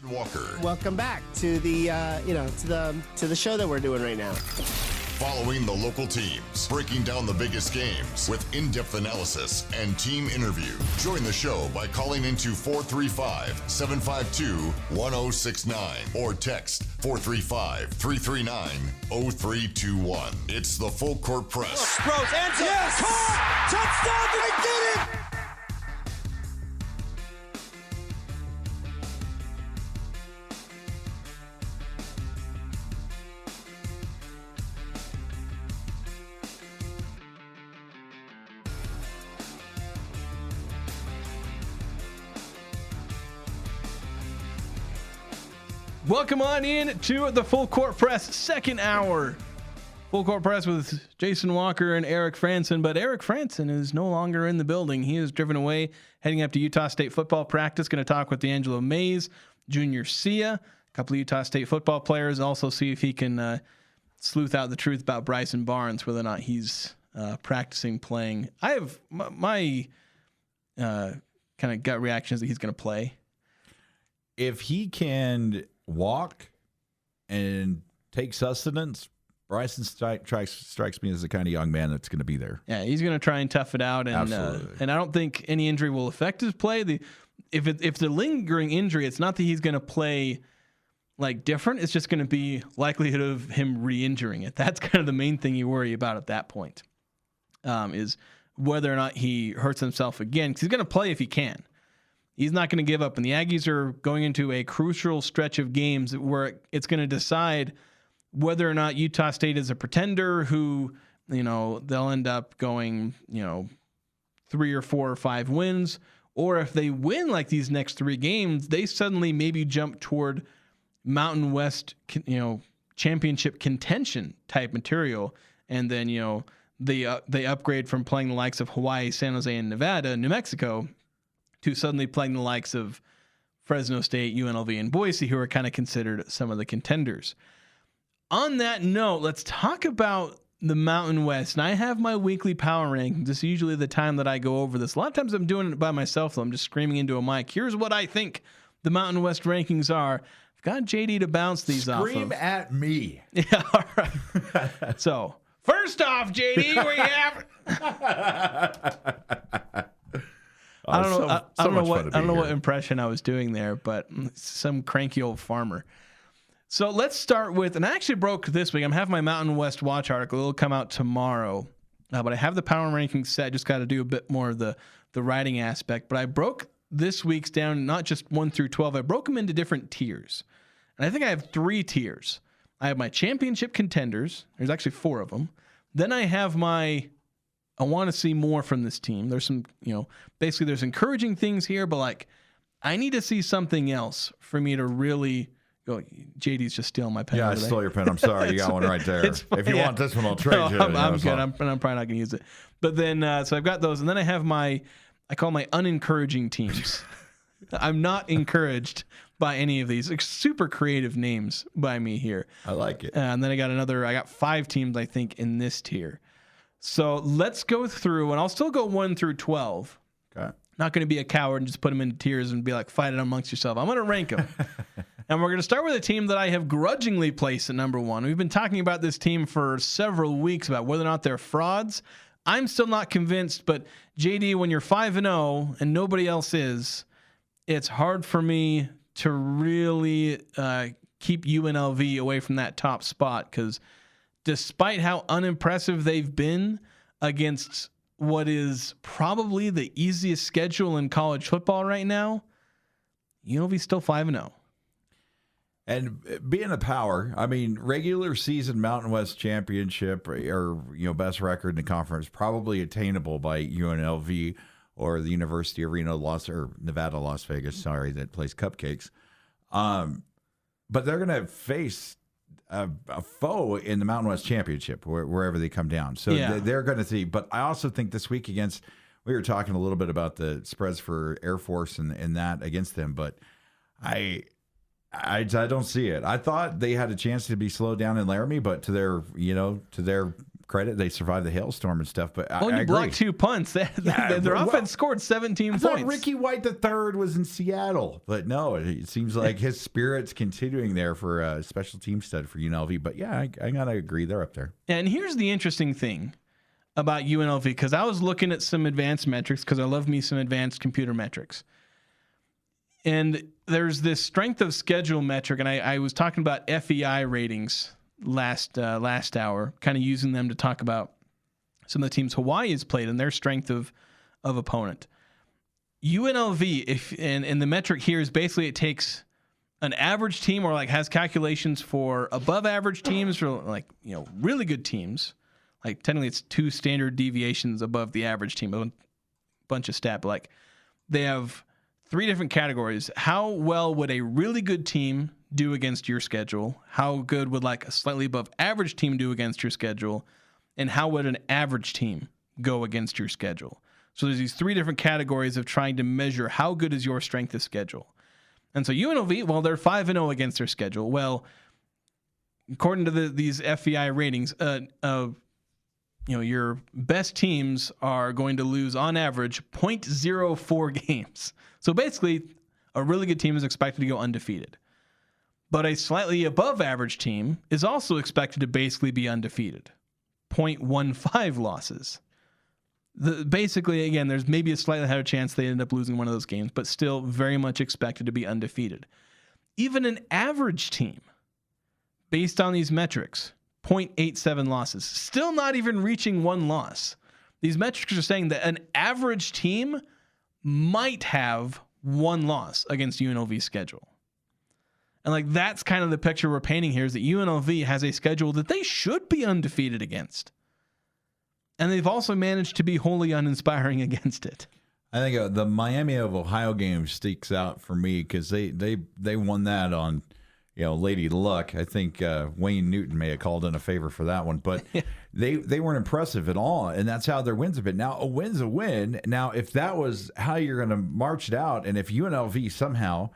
Walker. Welcome back to the to the show that we're doing right now. Following the local teams, breaking down the biggest games with in-depth analysis and team interview. Join the show by calling into 435-752-1069 or text 435-339-0321. It's the Full Court Press. Throws, ends it, yes! Caught! Touchdown! They did it! Welcome on in to the Full Court Press second hour. Full Court Press with Jason Walker and Eric Franson, but Eric Franson is no longer in the building. He is driven away, heading up to Utah State football practice. Going to talk with D'Angelo Mays, Junior Sia, a couple of Utah State football players. Also see if he can sleuth out the truth about Bryson Barnes, whether or not he's practicing playing. I have my kind of gut reaction is that he's going to play. If he can walk and take sustenance, Bryson strikes me as the kind of young man that's going to be there. Yeah, he's going to try and tough it out, and I don't think any injury will affect his play. If it's a lingering injury, it's not that he's going to play like different. It's just going to be likelihood of him re-injuring it. That's kind of the main thing you worry about at that point, is whether or not he hurts himself again. Because he's going to play if he can. He's not going to give up. And the Aggies are going into a crucial stretch of games where it's going to decide whether or not Utah State is a pretender who, they'll end up going, 3 or 4 or 5 wins. Or if they win like these next 3 games, they suddenly maybe jump toward Mountain West, championship contention type material. And then, they upgrade from playing the likes of Hawaii, San Jose, and Nevada, New Mexico, to suddenly playing the likes of Fresno State, UNLV, and Boise, who are kind of considered some of the contenders. On that note, let's talk about the Mountain West. And I have my weekly power rankings. This is usually the time that I go over this. A lot of times I'm doing it by myself, though. I'm just screaming into a mic. Here's what I think the Mountain West rankings are. I've got JD to bounce these off of. Scream at me. Yeah, all right. So, first off, JD, we have... I don't know what impression I was doing there, but some cranky old farmer. So let's start with, and I actually broke this week. I'm having my Mountain West Watch article. It'll come out tomorrow, but I have the power rankings set. Just got to do a bit more of the writing aspect. But I broke this week's down, not just 1 through 12. I broke them into different tiers, and I think I have 3 tiers. I have my championship contenders. There's actually 4 of them. Then I have I want to see more from this team. There's some, basically there's encouraging things here, but I need to see something else for me to really go. JD's just stealing my pen. Yeah, I stole your pen. I'm sorry. You got one right there. If you want this one, I'll trade you. I'm good. I'm probably not going to use it. But then, so I've got those. And then I have I call my unencouraging teams. I'm not encouraged by any of these. Like, super creative names by me here. I like it. And then I got 5 teams, I think, in this tier. So let's go through, and I'll still go 1 through 12. Okay. Not going to be a coward and just put them into tiers and be like, fight it amongst yourself. I'm going to rank them. And we're going to start with a team that I have grudgingly placed at number 1. We've been talking about this team for several weeks about whether or not they're frauds. I'm still not convinced, but JD, when you're 5-0 and nobody else is, it's hard for me to really keep UNLV away from that top spot, because despite how unimpressive they've been against what is probably the easiest schedule in college football right now, UNLV's still 5-0. And being a power, I mean, regular season Mountain West championship or best record in the conference probably attainable by UNLV or the University of Nevada, Las Vegas. Sorry, that plays cupcakes. But they're going to face a foe in the Mountain West Championship, wherever they come down. So they're going to see. But I also think this week we were talking a little bit about the spreads for Air Force and that against them, but I don't see it. I thought they had a chance to be slowed down in Laramie, but to their credit. They survived the hailstorm and stuff. But Well, I you agree. blocked 2 punts. Their offense scored 17 I points. thought Ricky White III was in Seattle, but no, it seems like his spirit's continuing there for a special team stud for UNLV. But yeah, I gotta agree, they're up there. And here's the interesting thing about UNLV, because I was looking at some advanced metrics, because I love me some advanced computer metrics. And there's this strength of schedule metric, and I was talking about FEI ratings last hour, kind of using them to talk about some of the teams Hawaii has played and their strength of opponent. UNLV, and the metric here is basically it takes an average team or like has calculations for above average teams or like, really good teams. Like technically it's 2 standard deviations above the average team, a bunch of stat, but like they have 3 different categories. How well would a really good team do against your schedule? How good would like a slightly above average team do against your schedule? And how would an average team go against your schedule? So there's these 3 different categories of trying to measure how good is your strength of schedule. And so UNLV, well, they're 5-0 against their schedule. Well, according to these FEI ratings, your best teams are going to lose on average 0.04 games. So basically, a really good team is expected to go undefeated. But a slightly above average team is also expected to basically be undefeated. 0.15 losses. Basically, again, there's maybe a slightly higher chance they end up losing one of those games, but still very much expected to be undefeated. Even an average team, based on these metrics, 0.87 losses. Still not even reaching 1 loss. These metrics are saying that an average team might have 1 loss against UNLV's schedule. And like that's kind of the picture we're painting here, is that UNLV has a schedule that they should be undefeated against. And they've also managed to be wholly uninspiring against it. I think the Miami of Ohio game sticks out for me because they won that on Lady Luck. I think Wayne Newton may have called in a favor for that one, but they weren't impressive at all, and that's how their wins have been. Now, a win's a win. Now, if that was how you're going to march it out, and if UNLV somehow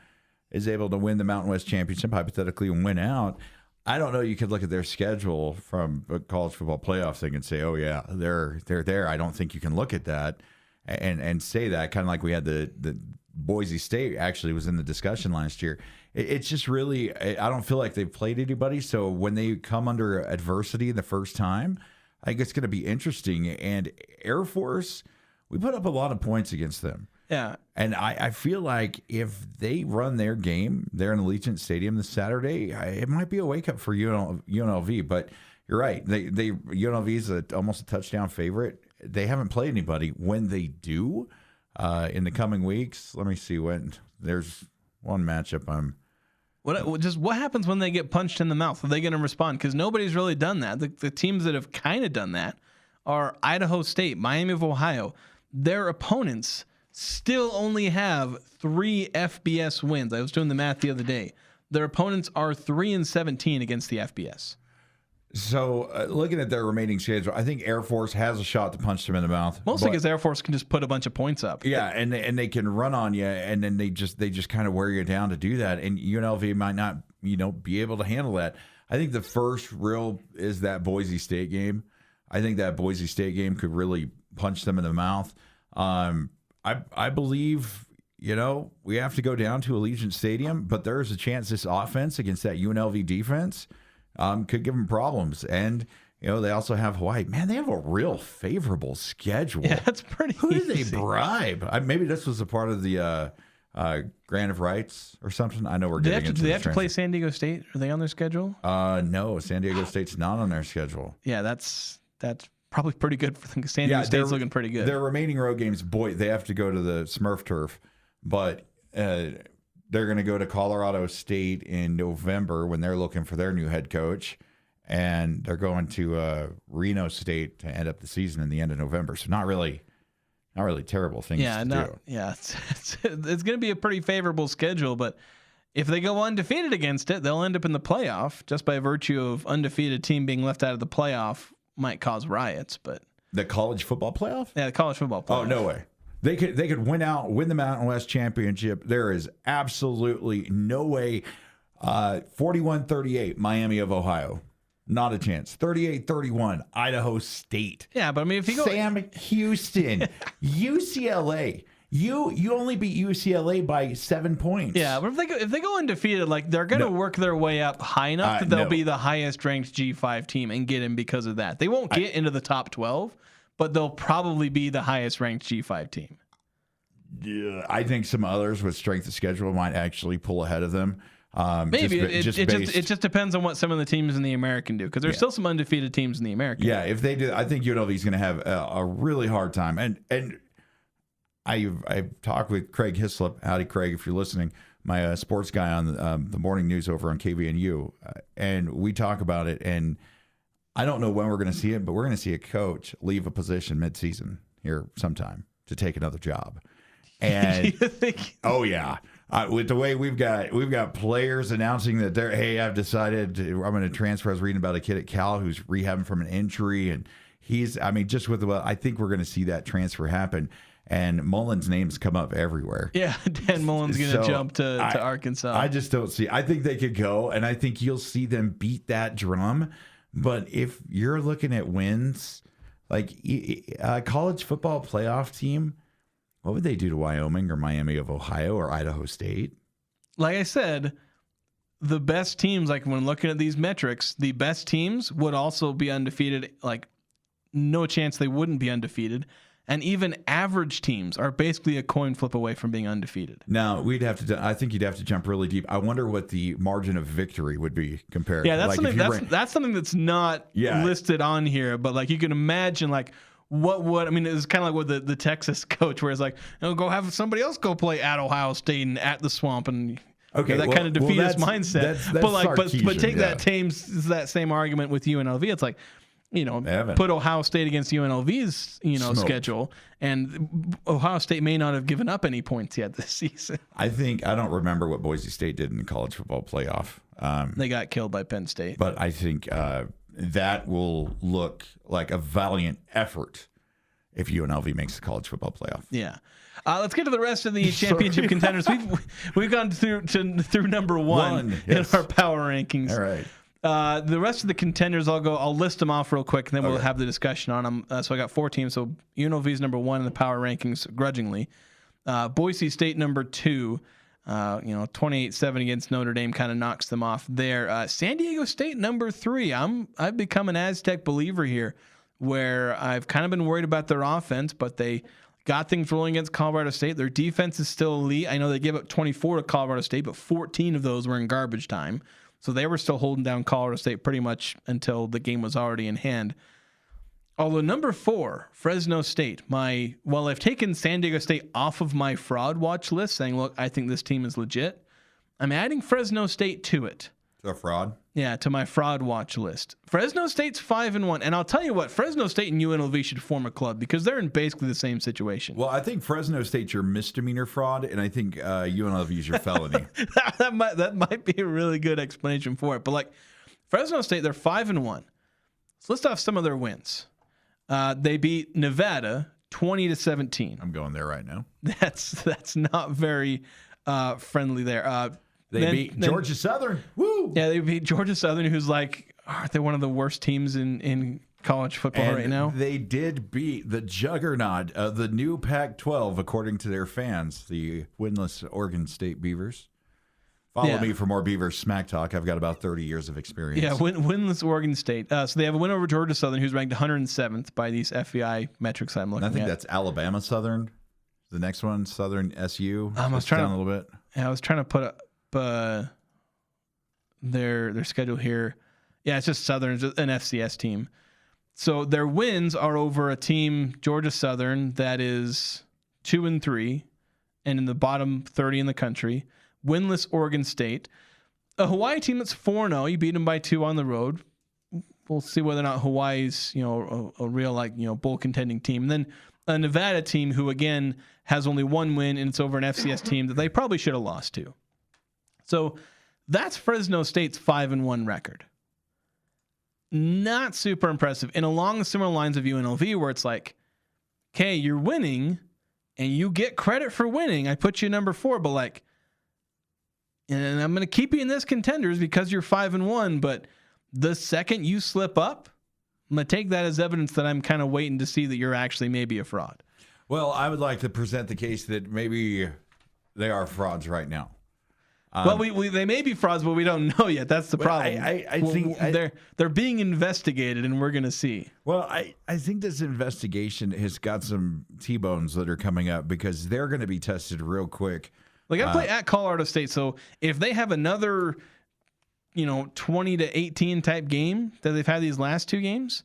is able to win the Mountain West Championship, hypothetically, and win out, I don't know. You could look at their schedule from a college football playoff thing and say, oh, yeah, they're there. I don't think you can look at that and say that, kind of like we had the Boise State actually was in the discussion last year. It's just really, I don't feel like they've played anybody. So when they come under adversity the first time, I think it's going to be interesting. And Air Force, we put up a lot of points against them. Yeah. And I feel like if they run their game there in Allegiant Stadium this Saturday, it might be a wake-up for UNLV. But you're right. UNLV is almost a touchdown favorite. They haven't played anybody. When they do in the coming weeks, let me see when. There's one matchup What happens when they get punched in the mouth? Are they going to respond? Because nobody's really done that. The teams that have kind of done that are Idaho State, Miami of Ohio. Their opponents still only have 3 FBS wins. I was doing the math the other day. Their opponents are 3-17 against the FBS. So looking at their remaining schedule, I think Air Force has a shot to punch them in the mouth. Mostly because Air Force can just put a bunch of points up. Yeah, and they can run on you, and then they just kind of wear you down to do that. And UNLV might not be able to handle that. I think the first real is that Boise State game. I think that Boise State game could really punch them in the mouth. I believe we have to go down to Allegiant Stadium, but there's a chance this offense against that UNLV defense could give them problems. And they also have Hawaii. Man, they have a real favorable schedule. Yeah, that's pretty Who easy. did they bribe? Maybe this was a part of the grant of rights or something. I know we're getting into. Do they have to play San Diego State? Are they on their schedule? No, San Diego State's not on their schedule. Yeah, that's probably pretty good for them. San Diego State's looking pretty good. Their remaining road games, boy, they have to go to the Smurf turf, but they're going to go to Colorado State in November when they're looking for their new head coach, and they're going to Reno State to end up the season in the end of November. So not really terrible things to do. Yeah, it's going to be a pretty favorable schedule, but if they go undefeated against it, they'll end up in the playoff just by virtue of undefeated team being left out of the playoff. Might cause riots, but the college football playoff? Yeah, the college football playoff. Oh, no way. They could win the Mountain West Championship. There is absolutely no way. 41-38, Miami of Ohio. Not a chance. 38-31, Idaho State. Yeah, but I mean, if you go Sam Houston, UCLA. You only beat UCLA by 7 points. Yeah, but if they go undefeated, like they're going to work their way up high enough that they'll be the highest ranked G5 team and get in because of that. They won't get into the top 12, but they'll probably be the highest ranked G5 team. Yeah, I think some others with strength of schedule might actually pull ahead of them. Maybe it just depends on what some of the teams in the American do, because there's still some undefeated teams in the American. Yeah, if they do, I think UNLV is going to have a really hard time. And I've talked with Craig Hislop. Howdy, Craig, if you're listening, my sports guy on the morning news over on KVNU, and we talk about it. And I don't know when we're going to see it, but we're going to see a coach leave a position midseason here sometime to take another job. And oh yeah. With the way we've got players announcing that I've decided I'm going to transfer. I was reading about a kid at Cal who's rehabbing from an injury, and I think we're going to see that transfer happen. And Mullen's name's come up everywhere. Yeah, Dan Mullen's going to jump to Arkansas. I just don't see. I think they could go, and I think you'll see them beat that drum. But if you're looking at wins, like a college football playoff team, what would they do to Wyoming or Miami of Ohio or Idaho State? Like I said, the best teams, like when looking at these metrics, the best teams would also be undefeated. Like, no chance they wouldn't be undefeated. And even average teams are basically a coin flip away from being undefeated. Now, I think you'd have to jump really deep. I wonder what the margin of victory would be compared. Yeah, that's something that's not listed on here. But like you can imagine, like, it's kind of like with the Texas coach, where it's like, go have somebody else go play at Ohio State and at the Swamp, and that kind of defeatist mindset. But take that same argument with UNLV. It's like, put Ohio State against UNLV's schedule, and Ohio State may not have given up any points yet this season. I don't remember what Boise State did in the college football playoff. They got killed by Penn State, but I think that will look like a valiant effort if UNLV makes the college football playoff. Yeah. Let's get to the rest of the championship contenders. We've gone through number one in our power rankings. All right. The rest of the contenders, I'll list them off real quick, and then we'll have the discussion on them. So I got 4 teams. So UNLV is number 1 in the power rankings, grudgingly. Boise State number 2. 28-7 against Notre Dame kind of knocks them off there. San Diego State number 3. I've become an Aztec believer here, where I've kind of been worried about their offense, but they got things rolling against Colorado State. Their defense is still elite. I know they gave up 24 to Colorado State, but 14 of those were in garbage time. So they were still holding down Colorado State pretty much until the game was already in hand. Although number 4, Fresno State, while I've taken San Diego State off of my fraud watch list, saying, look, I think this team is legit, I'm adding Fresno State to it. To a fraud? Yeah, to my fraud watch list. Fresno State's 5-1, and I'll tell you what, Fresno State and UNLV should form a club because they're in basically the same situation. Well, I think Fresno State's your misdemeanor fraud, and I think UNLV is your felony. that might be a really good explanation for it. But like Fresno State, they're 5-1. Let's list off some of their wins. They beat Nevada 20-17. I'm going there right now. That's not very friendly there. They beat Georgia Southern. Woo! Yeah, they beat Georgia Southern, who's like, aren't they one of the worst teams in college football right now? They did beat the juggernaut of the new Pac-12, according to their fans, the winless Oregon State Beavers. Follow me for more Beavers smack talk. I've got about 30 years of experience. Yeah, winless Oregon State. So they have a win over Georgia Southern, who's ranked 107th by these FEI metrics I'm looking at. I think that's Alabama Southern. The next one, Southern SU. I was trying down a little bit. Yeah, I was trying to put up their schedule here. Yeah, it's just Southern, an FCS team. So their wins are over a team, Georgia Southern, that is 2-3 and in the bottom 30 in the country. Winless Oregon State, a Hawaii team that's 4-0. You beat them by 2 on the road. We'll see whether or not Hawaii's a real bowl contending team. And then a Nevada team who again has only 1 win, and it's over an FCS team that they probably should have lost to. So that's Fresno State's 5-1 record. Not super impressive. And along the similar lines of UNLV, where it's like, okay, you're winning and you get credit for winning. I put you number 4, but and I'm going to keep you in this contenders because you're 5-1, but the second you slip up, I'm going to take that as evidence that I'm kind of waiting to see that you're actually maybe a fraud. Well, I would like to present the case that maybe they are frauds right now. Well, they may be frauds, but we don't know yet. That's the problem. I think they're being investigated, and we're going to see. Well, I think this investigation has got some T-bones that are coming up because they're going to be tested real quick. They got to play at Colorado State, so if they have another, 20-18 type game that they've had these last two games,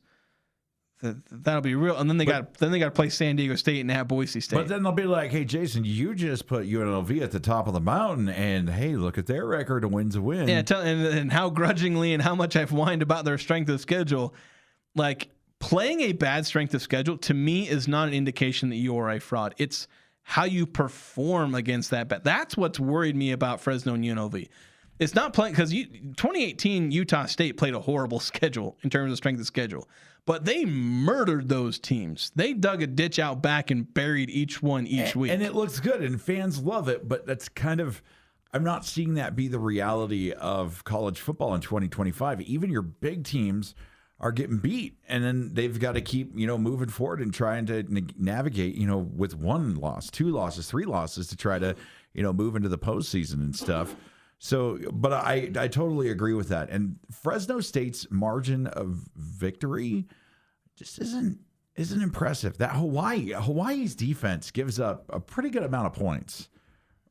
that'll be real. And then they got to play San Diego State and at Boise State. But then they'll be like, "Hey, Jason, you just put UNLV at the top of the mountain, and hey, look at their record. A win's a win." Yeah, and how grudgingly and how much I've whined about their strength of schedule. Like, playing a bad strength of schedule to me is not an indication that you are a fraud. It's how you perform against that. But that's what's worried me about Fresno and UNLV. It's not playing because 2018 Utah State played a horrible schedule in terms of strength of schedule. But they murdered those teams. They dug a ditch out back and buried each one each week. And it looks good, and fans love it. But that's kind of, I'm not seeing that be the reality of college football in 2025. Even your big teams are getting beat, and then they've got to keep, moving forward and trying to navigate, with one loss, two losses, three losses to try to, move into the postseason and stuff. So, but I totally agree with that. And Fresno State's margin of victory just isn't impressive. That Hawaii's defense gives up a pretty good amount of points,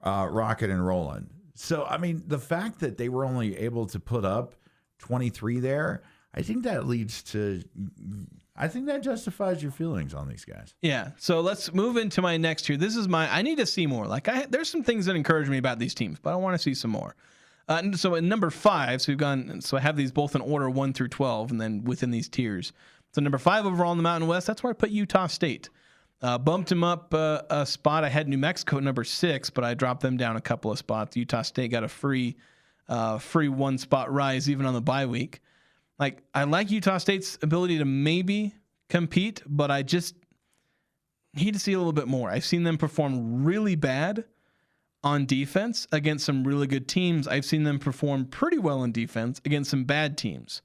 rocking and rolling. So, I mean, the fact that they were only able to put up 23 there, I think that justifies your feelings on these guys. Yeah. So let's move into my next here. This is I need to see more. There's some things that encourage me about these teams, but I want to see some more. So in number 5, so I have these both in order 1 through 12, and then within these tiers. So number 5 overall in the Mountain West, that's where I put Utah State. Bumped him up a spot. I had New Mexico at number 6, but I dropped them down a couple of spots. Utah State got a free 1 spot rise even on the bye week. I like Utah State's ability to maybe compete, but I just need to see a little bit more. I've seen them perform really bad on defense against some really good teams. I've seen them perform pretty well on defense against some bad teams.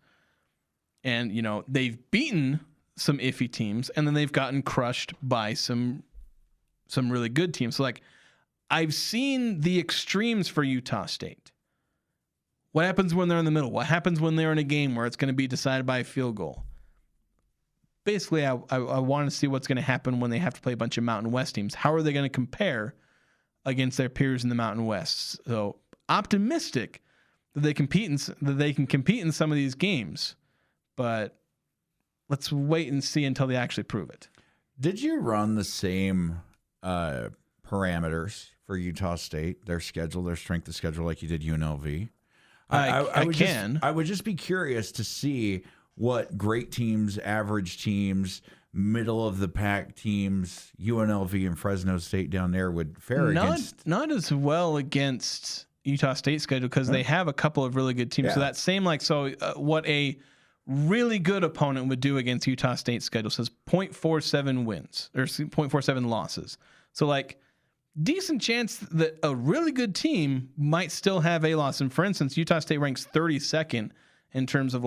And, they've beaten some iffy teams, and then they've gotten crushed by some really good teams. So, I've seen the extremes for Utah State. What happens when they're in the middle? What happens when they're in a game where it's going to be decided by a field goal? Basically, I want to see what's going to happen when they have to play a bunch of Mountain West teams. How are they going to compare against their peers in the Mountain West? So optimistic that they can compete in some of these games, but let's wait and see until they actually prove it. Did you run the same parameters for Utah State, their schedule, their strength of schedule, like you did UNLV? I would just be curious to see what great teams, average teams, middle of the pack teams, UNLV and Fresno State down there would fare against. Not as well against Utah State schedule because they have a couple of really good teams. Yeah. So that same what a really good opponent would do against Utah State schedule says 0.47 wins or 0.47 losses. So decent chance that a really good team might still have a loss. And for instance, Utah State ranks 32nd in terms of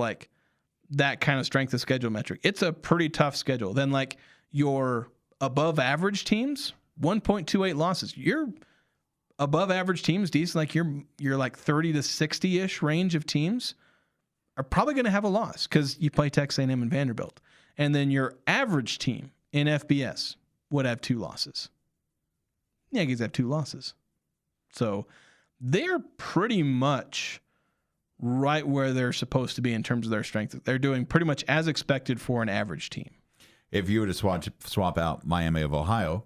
that kind of strength of schedule metric. It's a pretty tough schedule. Then your above average teams, 1.28 losses. Your above average teams, decent, your 30 to 60-ish range of teams are probably going to have a loss because you play Texas A&M and Vanderbilt. And then your average team in FBS would have 2 losses. The Aggies have 2 losses. So they're pretty much right where they're supposed to be in terms of their strength. They're doing pretty much as expected for an average team. If you were to swap out Miami of Ohio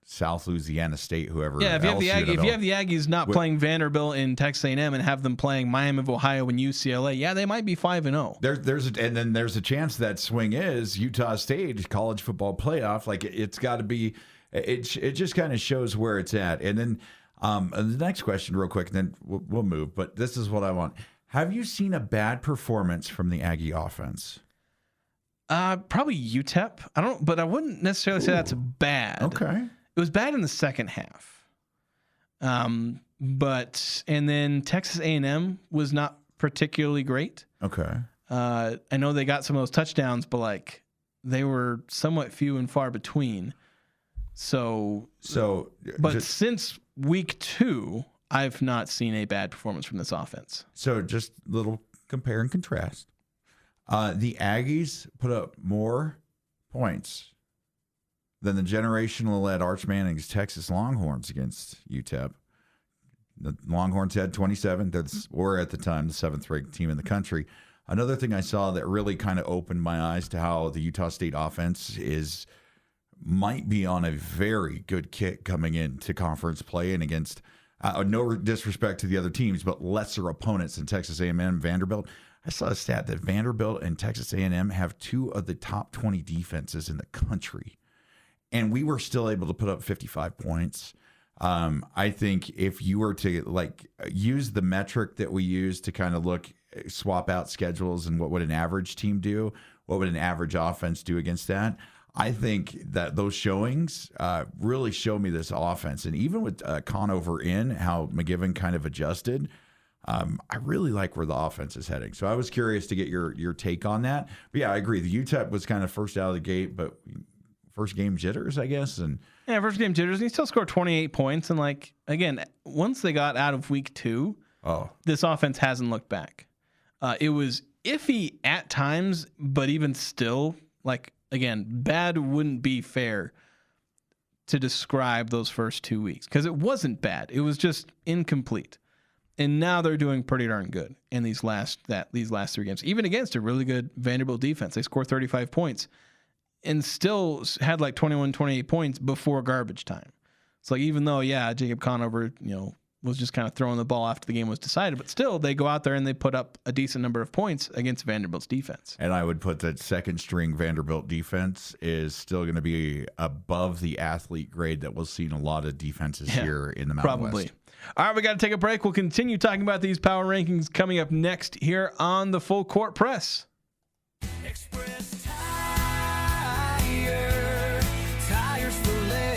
South Louisiana State, whoever. Yeah, if you have the Aggies not playing Vanderbilt and Texas A&M and have them playing Miami of Ohio and UCLA, they might be 5-0. There's a chance that swing is Utah State college football playoff. It's got to be. It just kind of shows where it's at. And then the next question, real quick, and then we'll move. But this is what I want. Have you seen a bad performance from the Aggie offense? Probably UTEP. But I wouldn't necessarily say that's bad. Okay. It was bad in the second half. and then Texas A&M was not particularly great. Okay. I know they got some of those touchdowns, but like they were somewhat few and far between. So since week 2, I've not seen a bad performance from this offense. So just a little compare and contrast. The Aggies put up more points than the generational-led Arch Manning's Texas Longhorns against UTEP. The Longhorns had 27. They were at the time the 7th-ranked team in the country. Another thing I saw that really kind of opened my eyes to how the Utah State offense might be on a very good kick coming into conference play and against no disrespect to the other teams, but lesser opponents than Texas A&M, Vanderbilt. I saw a stat that Vanderbilt and Texas A&M have 2 of the top 20 defenses in the country, and we were still able to put up 55 points. I think if you were to use the metric that we use to kind of swap out schedules and what would an average team do, what would an average offense do against that, I think that those showings really show me this offense. And even with Conover in, how McGiven kind of adjusted, I really like where the offense is heading. So I was curious to get your take on that. But yeah, I agree. The UTEP was kind of first out of the gate, but first game jitters, I guess. Yeah, first game jitters. And he still scored 28 points. And again, once they got out of week 2, this offense hasn't looked back. It was iffy at times, but even still, again, bad wouldn't be fair to describe those first 2 weeks because it wasn't bad. It was just incomplete. And now they're doing pretty darn good in these last 3 games. Even against a really good Vanderbilt defense, they scored 35 points and still had 21, 28 points before garbage time. It's even though, Jacob Conover, was just kind of throwing the ball after the game was decided, but still they go out there and they put up a decent number of points against Vanderbilt's defense. And I would put that second string Vanderbilt defense is still going to be above the athlete grade that we'll see in a lot of defenses here in the Mountain West. All right, we got to take a break. We'll continue talking about these power rankings coming up next here on the Full Court Press. Express tires for less.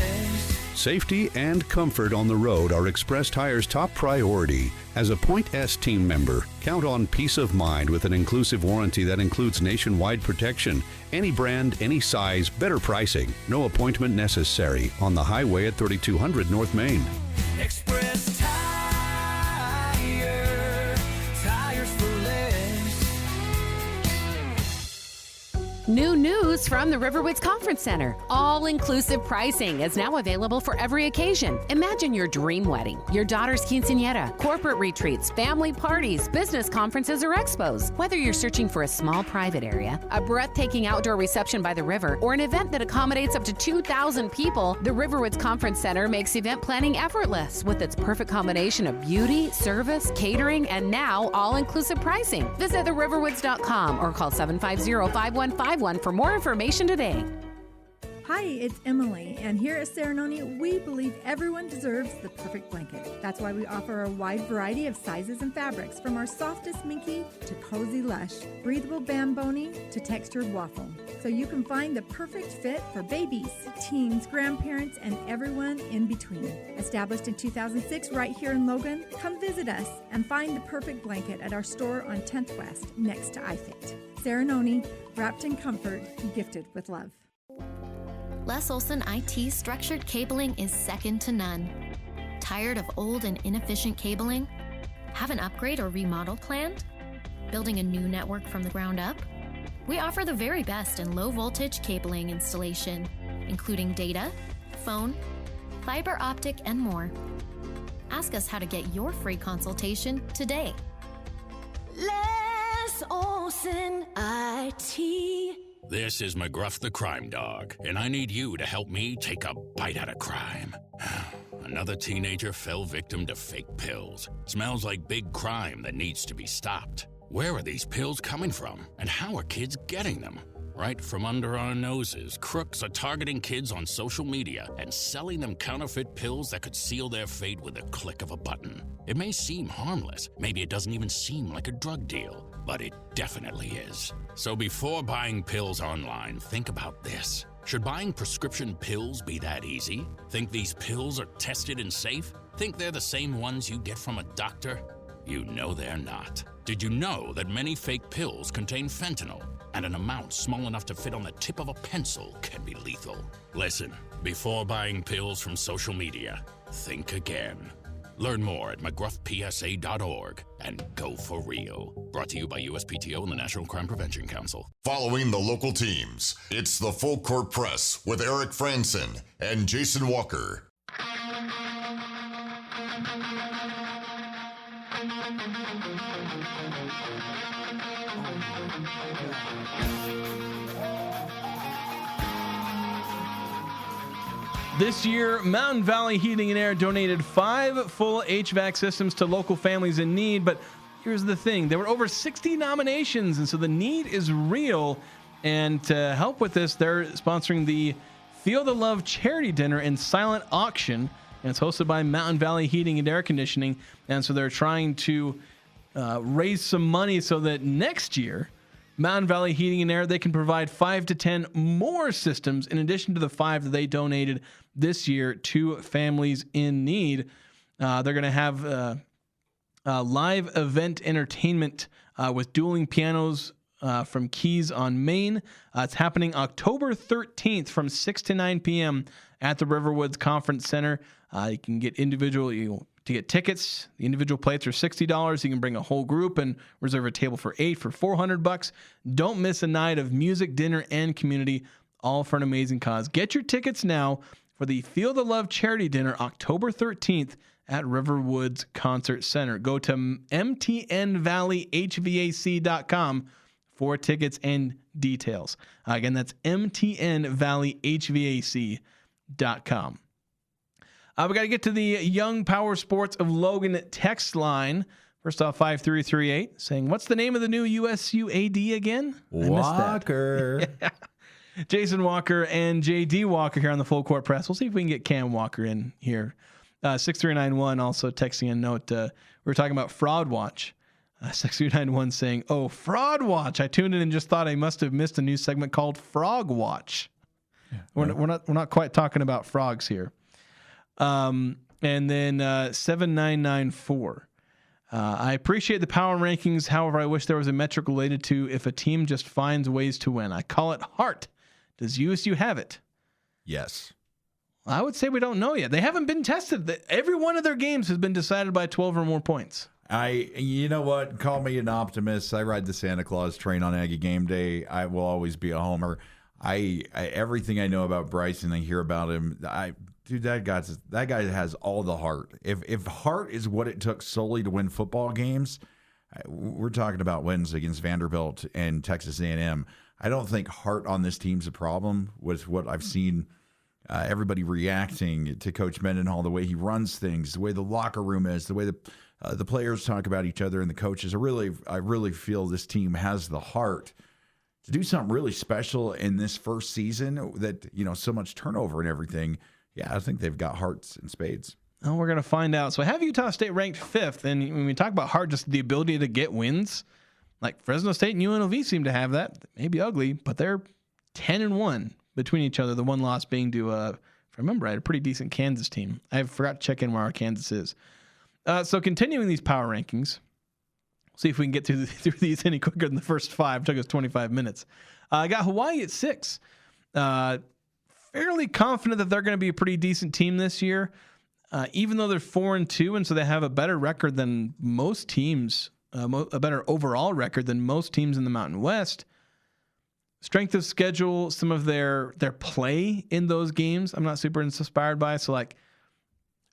Safety and comfort on the road are Express Tire's top priority. As a Point S team member, count on peace of mind with an inclusive warranty that includes nationwide protection. Any brand, any size, better pricing. No appointment necessary on the highway at 3200 North Main. Express tires for less. New news from the Riverwoods Conference Center. All-inclusive pricing is now available for every occasion. Imagine your dream wedding, your daughter's quinceañera, corporate retreats, family parties, business conferences, or expos. Whether you're searching for a small private area, a breathtaking outdoor reception by the river, or an event that accommodates up to 2,000 people, the Riverwoods Conference Center makes event planning effortless with its perfect combination of beauty, service, catering, and now all-inclusive pricing. Visit theriverwoods.com or call 750-5151 for more information today. Hi, it's Emily, and here at Serenoni, we believe everyone deserves the perfect blanket. That's why we offer a wide variety of sizes and fabrics, from our softest minky to cozy lush, breathable bamboni to textured waffle. So you can find the perfect fit for babies, teens, grandparents, and everyone in between. Established in 2006 right here in Logan, come visit us and find the perfect blanket at our store on 10th West next to iFit. Serenoni, wrapped in comfort, gifted with love. Les Olson IT's structured cabling is second to none. Tired of old and inefficient cabling? Have an upgrade or remodel planned? Building a new network from the ground up? We offer the very best in low-voltage cabling installation, including data, phone, fiber optic, and more. Ask us how to get your free consultation today. Les Olson IT. This is McGruff the Crime Dog, and I need you to help me take a bite out of crime. Another teenager fell victim to fake pills. Smells like big crime that needs to be stopped. Where are these pills coming from, and how are kids getting them? Right from under our noses, crooks are targeting kids on social media and selling them counterfeit pills that could seal their fate with a click of a button. It may seem harmless, maybe it doesn't even seem like a drug deal, but it definitely is. So before buying pills online, think about this. Should buying prescription pills be that easy? Think these pills are tested and safe? Think they're the same ones you get from a doctor? You know they're not. Did you know that many fake pills contain fentanyl, and an amount small enough to fit on the tip of a pencil can be lethal? Listen, before buying pills from social media, think again. Learn more at mcgruffpsa.org and go for real. Brought to you by USPTO and the National Crime Prevention Council. Following the local teams, it's the Full Court Press with Eric Franson and Jason Walker. This year, Mountain Valley Heating and Air donated 5 full HVAC systems to local families in need. But here's the thing. There were over 60 nominations, and so the need is real. And to help with this, they're sponsoring the Feel the Love charity dinner and silent auction. And it's hosted by Mountain Valley Heating and Air Conditioning. And so they're trying to raise some money so that next year, Mountain Valley Heating and Air, they can provide 5 to 10 more systems in addition to the 5 that they donated this year to families in need. They're going to have live event entertainment with dueling pianos from Keys on Main. It's happening October 13th from 6 to 9 p.m. at the Riverwoods Conference Center. You can get to get tickets. The individual plates are $60. You can bring a whole group and reserve a table for 8 for $400. Don't miss a night of music, dinner, and community, all for an amazing cause. Get your tickets now for the Feel the Love charity dinner October 13th at Riverwoods Concert Center. Go to mtnvalleyhvac.com for tickets and details. Again, that's mtnvalleyhvac.com. We got to get to the Young Power Sports of Logan text line. First off, 5338 saying, what's the name of the new USU AD again? Walker. Yeah. Jason Walker and JD Walker here on the Full Court Press. We'll see if we can get Cam Walker in here. 6391 also texting a note. We were talking about Fraud Watch. 6391 saying, oh, Fraud Watch. I tuned in and just thought I must have missed a new segment called Frog Watch. Yeah, we're not quite talking about frogs here. And then 7994. I appreciate the power rankings. However, I wish there was a metric related to if a team just finds ways to win. I call it heart. Does USU have it? Yes. I would say we don't know yet. They haven't been tested. Every one of their games has been decided by 12 or more points. You know what? Call me an optimist. I ride the Santa Claus train on Aggie game day. I will always be a homer. Everything I know about Bryson, I hear about him. Dude, that guy has all the heart. If heart is what it took solely to win football games, we're talking about wins against Vanderbilt and Texas A&M. I don't think heart on this team's a problem with what I've seen. Everybody reacting to Coach Mendenhall, the way he runs things, the way the locker room is, the way the players talk about each other and the coaches. I really feel this team has the heart to do something really special in this first season that, so much turnover and everything. Yeah, I think they've got hearts and spades. Oh, we're going to find out. So I have Utah State ranked 5th. And when we talk about heart, just the ability to get wins, like Fresno State and UNLV seem to have that. Maybe ugly, but they're 10-1 between each other. The one loss being to, if I remember right, a pretty decent Kansas team. I forgot to check in where our Kansas is. So continuing these power rankings, see if we can get through these any quicker than the first 5. It took us 25 minutes. I got Hawaii at 6. Fairly confident that they're going to be a pretty decent team this year, even though they're 4-2, and so they have a better record than most teams, a better overall record than most teams in the Mountain West. Strength of schedule, some of their play in those games, I'm not super inspired by. So, I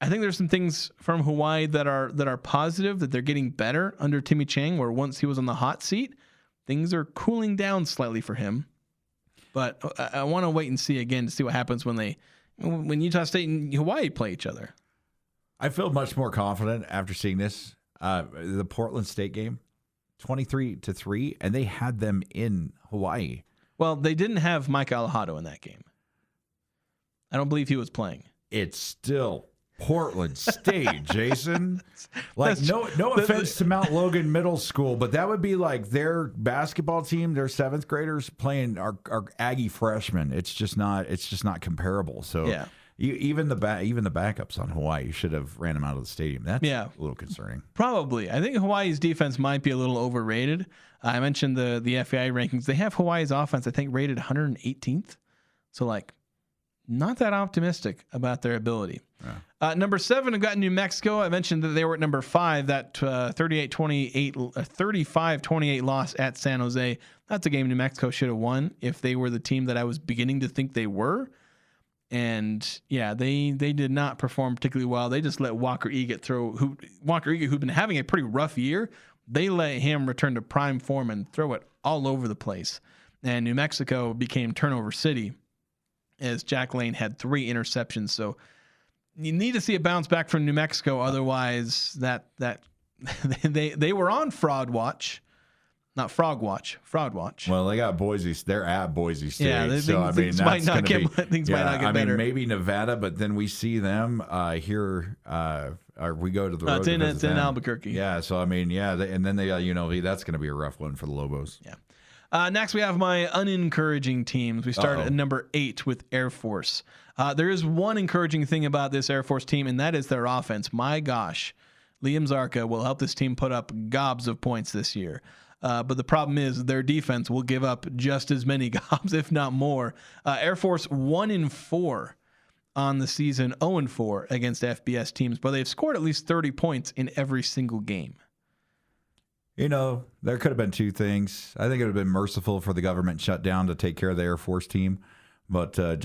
think there's some things from Hawaii that are positive, that they're getting better under Timmy Chang, where once he was on the hot seat, things are cooling down slightly for him. But I want to wait and see again to see what happens when Utah State and Hawaii play each other. I feel much more confident after seeing this. The Portland State game, 23-3, and they had them in Hawaii. Well, they didn't have Mike Alejado in that game. I don't believe he was playing. It's still Portland State, Jason. No offense to Mount Logan Middle School, but that would be like their basketball team, their 7th graders playing our Aggie freshmen. It's just not comparable. So yeah. Even the backups on Hawaii should have ran him out of the stadium. That's a little concerning. Probably. I think Hawaii's defense might be a little overrated. I mentioned the FAI rankings. They have Hawaii's offense, I think, rated 118th. So, like, not that optimistic about their ability. Yeah. Number 7, I've got New Mexico. I mentioned that they were at number 5, that 35-28 loss at San Jose. That's a game New Mexico should have won if they were the team that I was beginning to think they were. And yeah, they did not perform particularly well. They just let Walker Egan who'd been having a pretty rough year, they let him return to prime form and throw it all over the place. And New Mexico became turnover city as Jack Lane had 3 interceptions. So you need to see a bounce back from New Mexico. Otherwise, that they were on fraud watch. Not Frog Watch, Fraud Watch. Well, they got Boise. They're at Boise State. Yeah, things might not get better. Mean, maybe Nevada, but then we see them here. Or we go to the road. It's in Albuquerque. Yeah, so I mean, and then they, that's going to be a rough one for the Lobos. Yeah. Next, we have my unencouraging teams. We start at number 8 with Air Force. There is one encouraging thing about this Air Force team, and that is their offense. My gosh, Liam Zarka will help this team put up gobs of points this year. But the problem is their defense will give up just as many gobs, if not more. Air Force 1-4 on the season, 0-4 against FBS teams, but they've scored at least 30 points in every single game. There could have been 2 things. I think it would have been merciful for the government shutdown to take care of the Air Force team, but they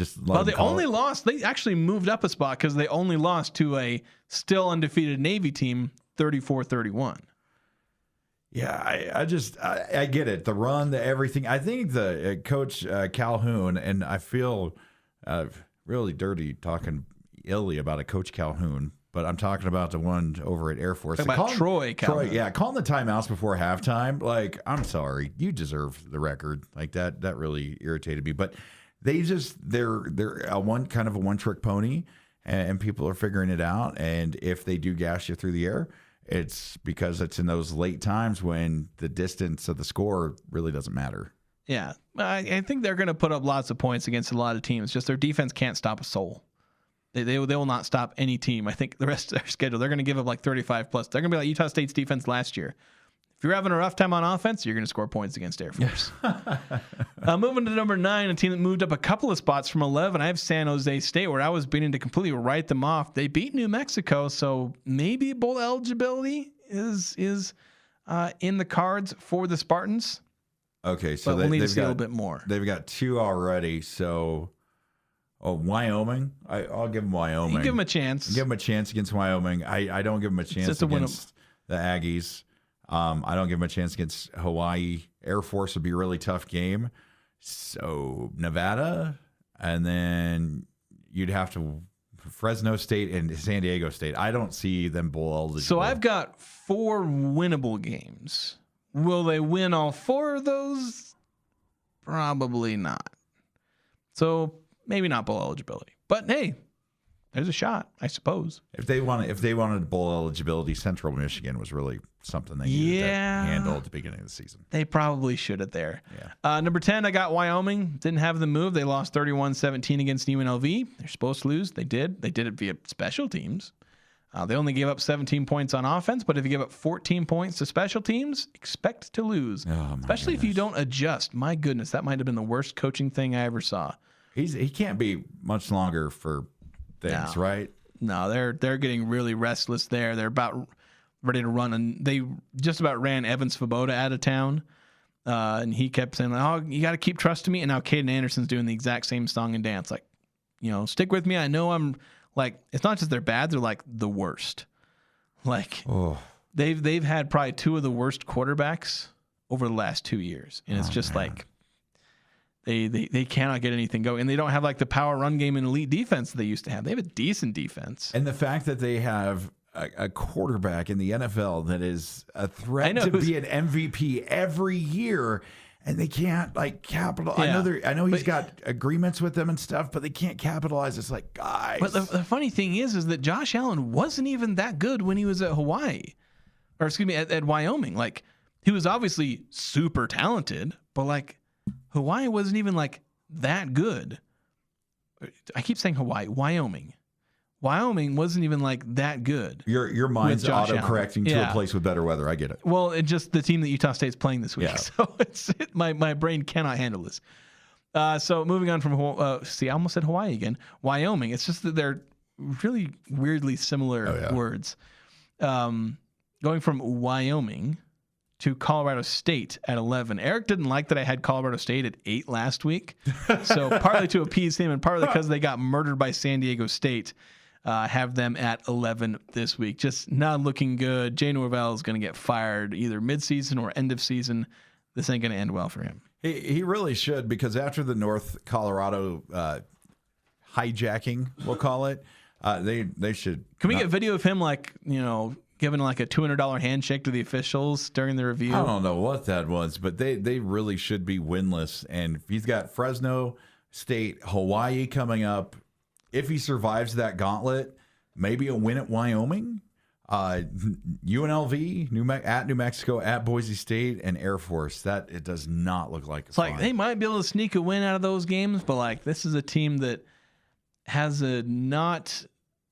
actually moved up a spot because they only lost to a still undefeated Navy team, 34-31. Yeah, I get it. The run, the everything. I think the coach Calhoun, and I feel really dirty talking illy about a Coach Calhoun, but I'm talking about the one over at Air Force. Troy Calhoun. Calling the timeouts before halftime. Like, I'm sorry, you deserve the record. Like that really irritated me. But they're a one-trick pony, and people are figuring it out. And if they do gas you through the air, it's because it's in those late times when the distance of the score really doesn't matter. Yeah, I think they're going to put up lots of points against a lot of teams. Just their defense can't stop a soul. They will not stop any team. I think the rest of their schedule, they're going to give up like 35 plus. They're going to be like Utah State's defense last year. If you're having a rough time on offense, you're going to score points against Air Force. Moving to number 9, a team that moved up a couple of spots from 11. I have San Jose State, where I was beginning to completely write them off. They beat New Mexico, so maybe bowl eligibility is in the cards for the Spartans. Okay, so we'll need to see a little bit more. They've got 2 already, so Wyoming. I'll give them Wyoming. You give them a chance. Give them a chance against Wyoming. I don't give them a chance against the Aggies. I don't give them a chance against Hawaii. Air Force would be a really tough game. So Nevada, and then you'd have to Fresno State and San Diego State. I don't see them bowl eligible. So I've got 4 winnable games. Will they win all 4 of those? Probably not. So maybe not bowl eligibility. But hey, there's a shot, I suppose. If they wanted bowl eligibility, Central Michigan was really something they needed to handle at the beginning of the season. They probably should have there. Yeah. Number 10, I got Wyoming. Didn't have the move. They lost 31-17 against UNLV. They're supposed to lose. They did. They did it via special teams. They only gave up 17 points on offense, but if you give up 14 points to special teams, expect to lose. Especially if you don't adjust. My goodness, that might have been the worst coaching thing I ever saw. He can't be much longer for things, right? No, they're getting really restless there. They're about ready to run, and they just about ran Evan Svoboda out of town. And he kept saying, "Oh, you got to keep trusting me." And now Caden Anderson's doing the exact same song and dance. Like, stick with me. I know I'm like, it's not just they're bad; they're like the worst. Like, they've had probably 2 of the worst quarterbacks over the last 2 years, and it's just like. They cannot get anything going, and they don't have like the power run game and elite defense that they used to have. They have a decent defense, and the fact that they have a quarterback in the NFL that is a threat to be an MVP every year, and they can't like capitalize. Yeah. I know he's got agreements with them and stuff, but they can't capitalize. It's like, guys. But the funny thing is that Josh Allen wasn't even that good when he was at at Wyoming. Like, he was obviously super talented, but like. Hawaii wasn't even like that good. I keep saying Hawaii, Wyoming. Wyoming wasn't even like that good. Your mind's auto-correcting to a place with better weather. I get it. Well, it's just the team that Utah State's playing this week. Yeah. So my brain cannot handle this. So moving on from I almost said Hawaii again. Wyoming. It's just that they're really weirdly similar words. Going from Wyoming to Colorado State at 11. Eric didn't like that I had Colorado State at 8 last week. So partly to appease him and partly because they got murdered by San Diego State, have them at 11 this week. Just not looking good. Jay Norvell is going to get fired either midseason or end of season. This ain't going to end well for him. He really should, because after the North Colorado hijacking, we'll call it, they should. Can we get video of him giving like a $200 handshake to the officials during the review? I don't know what that was, but they really should be winless. And he's got Fresno State, Hawaii coming up. If he survives that gauntlet, maybe a win at Wyoming, UNLV, at New Mexico, at Boise State, and Air Force. That it does not look like. It's like they might be able to sneak a win out of those games, but like this is a team that has a not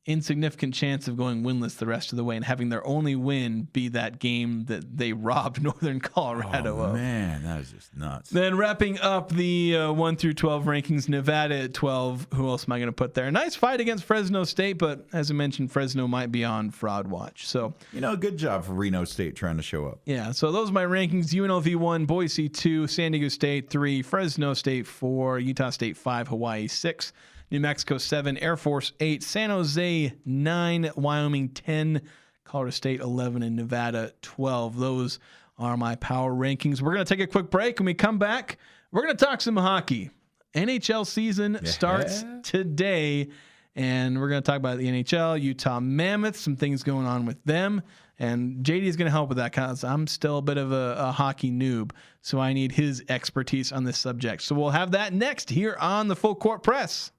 insignificant chance of going winless the rest of the way and having their only win be that game that they robbed Northern Colorado of. Man, that is just nuts. Then wrapping up the 1 through 12 rankings, Nevada at 12. Who else am I going to put there? Nice fight against Fresno State, but as I mentioned, Fresno might be on fraud watch. So good job for Reno State trying to show up. Yeah, so those are my rankings. UNLV 1, Boise 2, San Diego State 3, Fresno State 4, Utah State 5, Hawaii 6, New Mexico 7, Air Force 8, San Jose 9, Wyoming 10, Colorado State 11, and Nevada 12. Those are my power rankings. We're going to take a quick break. When we come back, we're going to talk some hockey. NHL season starts today, and we're going to talk about the NHL, Utah Mammoth, some things going on with them. And JD is going to help with that because I'm still a bit of a hockey noob, so I need his expertise on this subject. So we'll have that next here on the Full Court Press.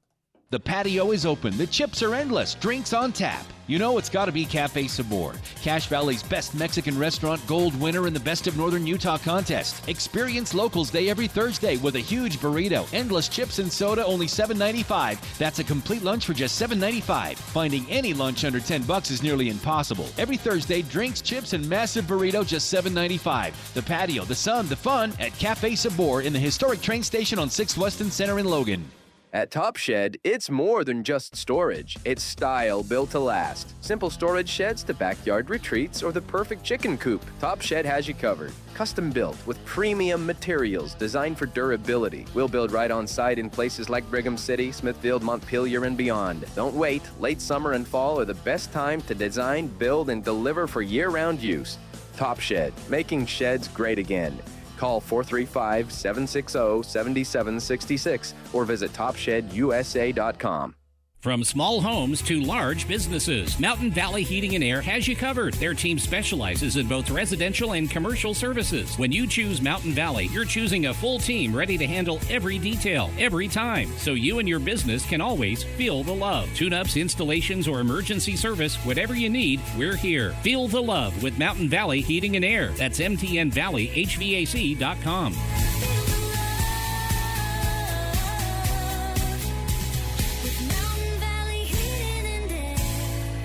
The patio is open. The chips are endless. Drinks on tap. You know it's got to be Cafe Sabor, Cache Valley's best Mexican restaurant, gold winner in the Best of Northern Utah contest. Experience Locals Day every Thursday with a huge burrito, endless chips and soda, only $7.95. That's a complete lunch for just $7.95. Finding any lunch under $10 is nearly impossible. Every Thursday, drinks, chips, and massive burrito, just $7.95. The patio, the sun, the fun at Cafe Sabor in the historic train station on 6th Weston Center in Logan. At Top Shed, it's more than just storage. It's style built to last. Simple storage sheds to backyard retreats or the perfect chicken coop. Top Shed has you covered. Custom built with premium materials designed for durability. We'll build right on site in places like Brigham City, Smithfield, Montpelier, and beyond. Don't wait. Late summer and fall are the best time to design, build, and deliver for year-round use. Top Shed, making sheds great again. Call 435-760-7766 or visit TopShedUSA.com. From small homes to large businesses, Mountain Valley Heating and Air has you covered. Their team specializes in both residential and commercial services. When you choose Mountain Valley, you're choosing a full team ready to handle every detail, every time, so you and your business can always feel the love. Tune-ups, installations, or emergency service, whatever you need, we're here. Feel the love with Mountain Valley Heating and Air. That's MTNValleyHVAC.com.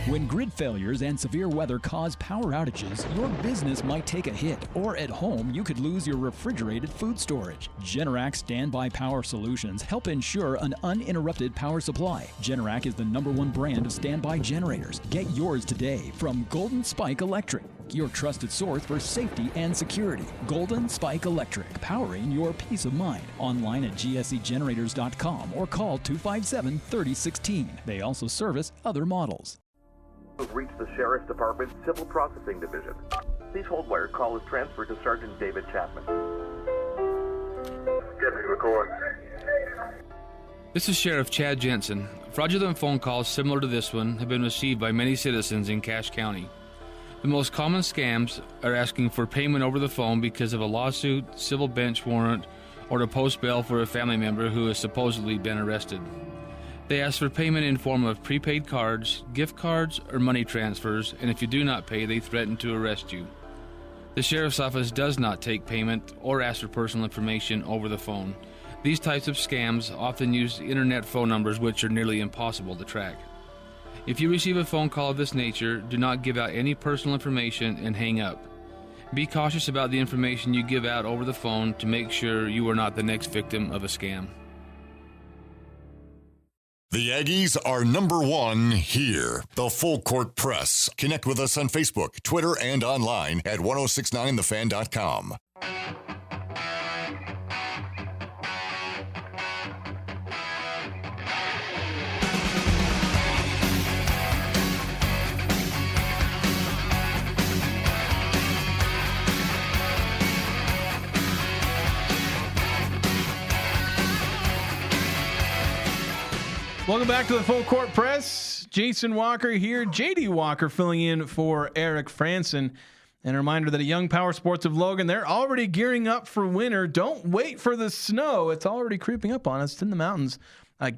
When grid failures and severe weather cause power outages, your business might take a hit, or at home, you could lose your refrigerated food storage. Generac Standby Power Solutions help ensure an uninterrupted power supply. Generac is the #1 brand of standby generators. Get yours today from Golden Spike Electric, your trusted source for safety and security. Golden Spike Electric, powering your peace of mind. Online at gsegenerators.com or call 257-3016. They also service other models. Have reached the Sheriff's Department Civil Processing Division. Please hold where call is transferred to Sergeant David Chapman. Deputy record. This is Sheriff Chad Jensen. Fraudulent phone calls similar to this one have been received by many citizens in Cache County. The most common scams are asking for payment over the phone because of a lawsuit, civil bench warrant, or to post bail for a family member who has supposedly been arrested. They ask for payment in form of prepaid cards, gift cards, or money transfers, and if you do not pay, they threaten to arrest you. The Sheriff's Office does not take payment or ask for personal information over the phone. These types of scams often use internet phone numbers which are nearly impossible to track. If you receive a phone call of this nature, do not give out any personal information and hang up. Be cautious about the information you give out over the phone to make sure you are not the next victim of a scam. The Aggies are number one here. The Full Court Press. Connect with us on Facebook, Twitter, and online at 1069thefan.com. Welcome back to the Full Court Press. Jason Walker here. JD Walker filling in for Eric Franson. And a reminder that a Young Power Sports of Logan, they're already gearing up for winter. Don't wait for the snow. It's already creeping up on us. It's in the mountains.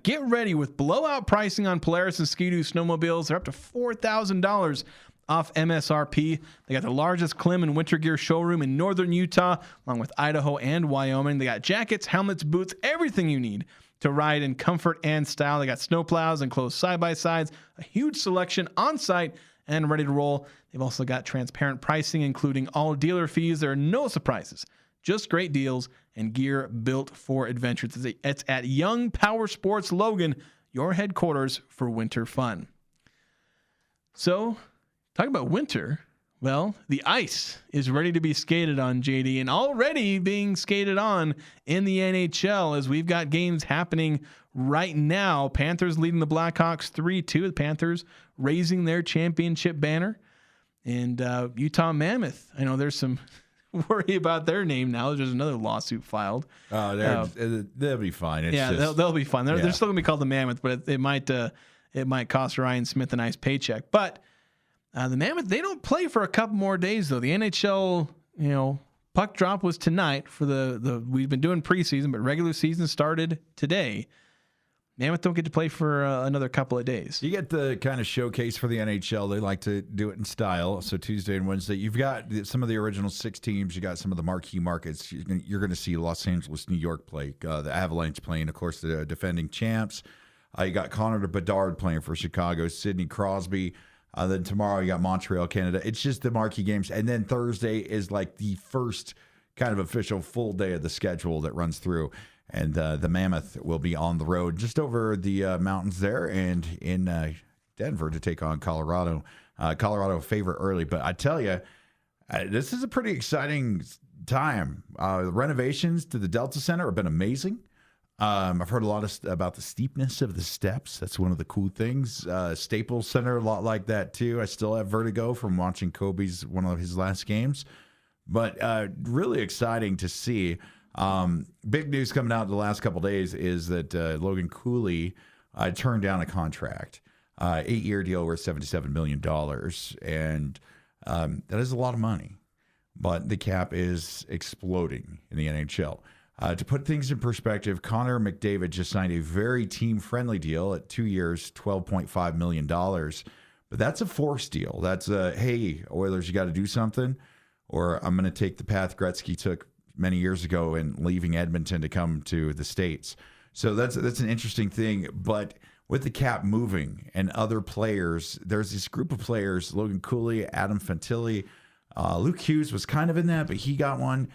Get ready with blowout pricing on Polaris and Ski-Doo snowmobiles. They're up to $4,000 off MSRP. They got the largest Klim and winter gear showroom in northern Utah, along with Idaho and Wyoming. They got jackets, helmets, boots, everything you need to ride in comfort and style. They got snowplows and closed side-by-sides, a huge selection on site and ready to roll. They've also got transparent pricing, including all dealer fees. There are no surprises, just great deals and gear built for adventure. It's at Young Power Sports Logan, your headquarters for winter fun. So, talking about winter, well, the ice is ready to be skated on, JD, and already being skated on in the NHL as we've got games happening right now. Panthers leading the Blackhawks 3-2. The Panthers raising their championship banner. And Utah Mammoth, I know there's some worry about their name now. There's another lawsuit filed. They'll be fine. It's they'll be fine. They're still going to be called the Mammoth, but it might cost Ryan Smith a nice paycheck. But the Mammoth, they don't play for a couple more days, though. The NHL, puck drop was tonight for we've been doing preseason, but regular season started today. Mammoth don't get to play for another couple of days. You get the kind of showcase for the NHL. They like to do it in style. So Tuesday and Wednesday, you've got some of the original 6 teams. You got some of the marquee markets. You're going to see Los Angeles, New York play. The Avalanche playing, of course, the defending champs. You got Connor Bedard playing for Chicago, Sidney Crosby. Then tomorrow you got Montreal, Canada. It's just the marquee games. And then Thursday is like the first kind of official full day of the schedule that runs through. And the Mammoth will be on the road just over the mountains there and in Denver to take on Colorado. Colorado favorite early. But I tell you, this is a pretty exciting time. The renovations to the Delta Center have been amazing. I've heard a lot about the steepness of the steps. That's one of the cool things. Staples Center, a lot like that too. I still have vertigo from watching one of his last games. But really exciting to see. Big news coming out the last couple of days is that Logan Cooley turned down a contract, 8-year deal worth $77 million. And that is a lot of money. But the cap is exploding in the NHL. To put things in perspective, Connor McDavid just signed a very team-friendly deal at 2 years, $12.5 million. But that's a forced deal. That's hey, Oilers, you got to do something, or I'm going to take the path Gretzky took many years ago and leaving Edmonton to come to the States. So that's an interesting thing. But with the cap moving and other players, there's this group of players, Logan Cooley, Adam Fantilli, Luke Hughes was kind of in that, but he got one.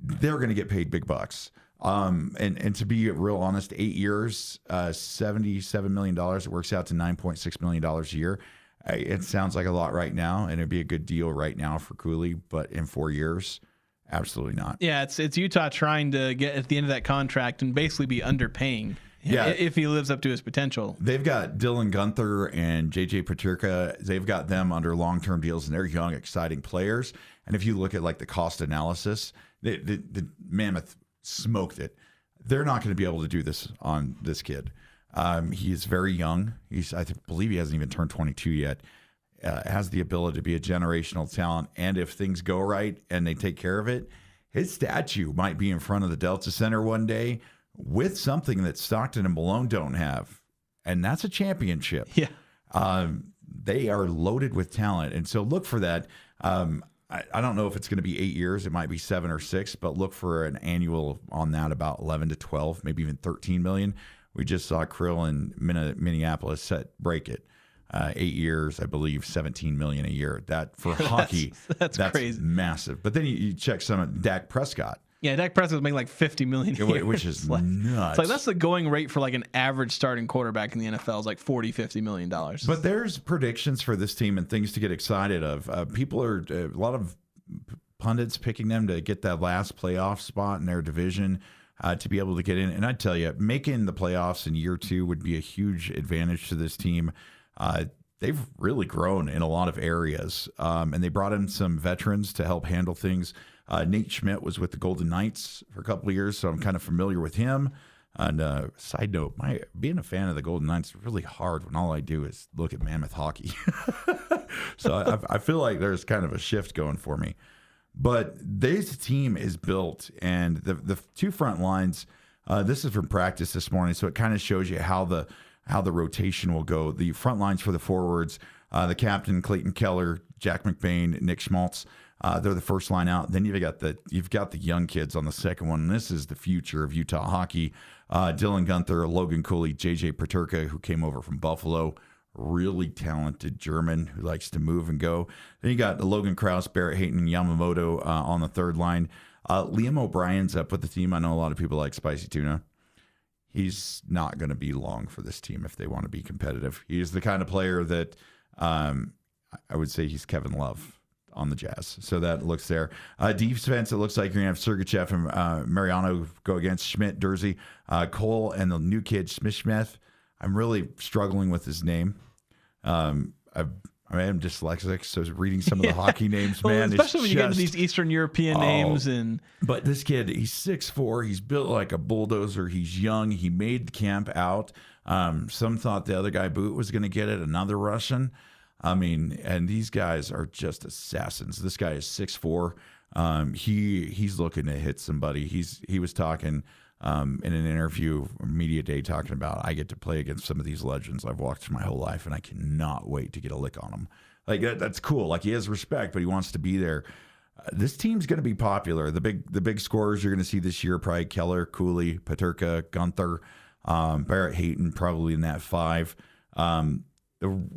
They're going to get paid big bucks. And to be real honest, 8 years, $77 million, it works out to $9.6 million a year. It sounds like a lot right now, and it'd be a good deal right now for Cooley, but in 4 years, absolutely not. Yeah, it's Utah trying to get at the end of that contract and basically be underpaying if he lives up to his potential. They've got Dylan Gunther and JJ Peterka. They've got them under long-term deals, and they're young, exciting players. And if you look at like the cost analysis, the Mammoth smoked it. They're not going to be able to do this on this kid. He is very young. I believe he hasn't even turned 22 yet. Has the ability to be a generational talent. And if things go right and they take care of it, his statue might be in front of the Delta Center one day with something that Stockton and Malone don't have. And that's a championship. Yeah. They are loaded with talent. And so look for that. I don't know if it's going to be 8 years. It might be 7 or 6, but look for an annual on that about 11 to 12, maybe even 13 million. We just saw Krill in Minneapolis break it. 8 years, I believe, 17 million a year. That for hockey, that's crazy, massive. But then you check some of Dak Prescott. Yeah, Dak Prescott's making like 50 million a year, which is nuts. It's like that's the going rate for like an average starting quarterback in the NFL is like $40-50 million. But there's predictions for this team and things to get excited of. People are a lot of pundits picking them to get that last playoff spot in their division to be able to get in. And I tell you, making the playoffs in year 2 would be a huge advantage to this team. They've really grown in a lot of areas, and they brought in some veterans to help handle things. Nate Schmidt was with the Golden Knights for a couple of years, so I'm kind of familiar with him. And side note, being a fan of the Golden Knights is really hard when all I do is look at Mammoth hockey. So I feel like there's kind of a shift going for me. But this team is built, and the 2 front lines, this is from practice this morning, so it kind of shows you how the rotation will go. The front lines for the forwards, the captain, Clayton Keller, Jack McBain, Nick Schmaltz, they're the first line out. Then you've got the young kids on the second one. And this is the future of Utah hockey. Dylan Gunther, Logan Cooley, JJ Peterka, who came over from Buffalo, really talented German who likes to move and go. Then you got Logan Krause, Barrett Hayton, and Yamamoto on the third line. Liam O'Brien's up with the team. I know a lot of people like spicy tuna. He's not going to be long for this team if they want to be competitive. He's the kind of player that I would say he's Kevin Love on the Jazz. So that looks there. Defense, it looks like you're going to have Sergachev and Mariano go against Schmidt, Dursey, Cole, and the new kid, Smith. I'm really struggling with his name. I am dyslexic, so reading some of the hockey names, man. Especially when you get into these Eastern European names. But this kid, he's 6'4". He's built like a bulldozer. He's young. He made the camp out. Some thought the other guy, Boot, was going to get it, another Russian. I mean, and these guys are just assassins. This guy is 6'4". He's looking to hit somebody. He was talking in an interview, media day, talking about, I get to play against some of these legends I've watched my whole life, and I cannot wait to get a lick on them. Like that's cool. Like he has respect, but he wants to be there. This team's going to be popular. The big scorers you're going to see this year, probably Keller, Cooley, Peterka, Gunther, Barrett Hayton, probably in that 5. The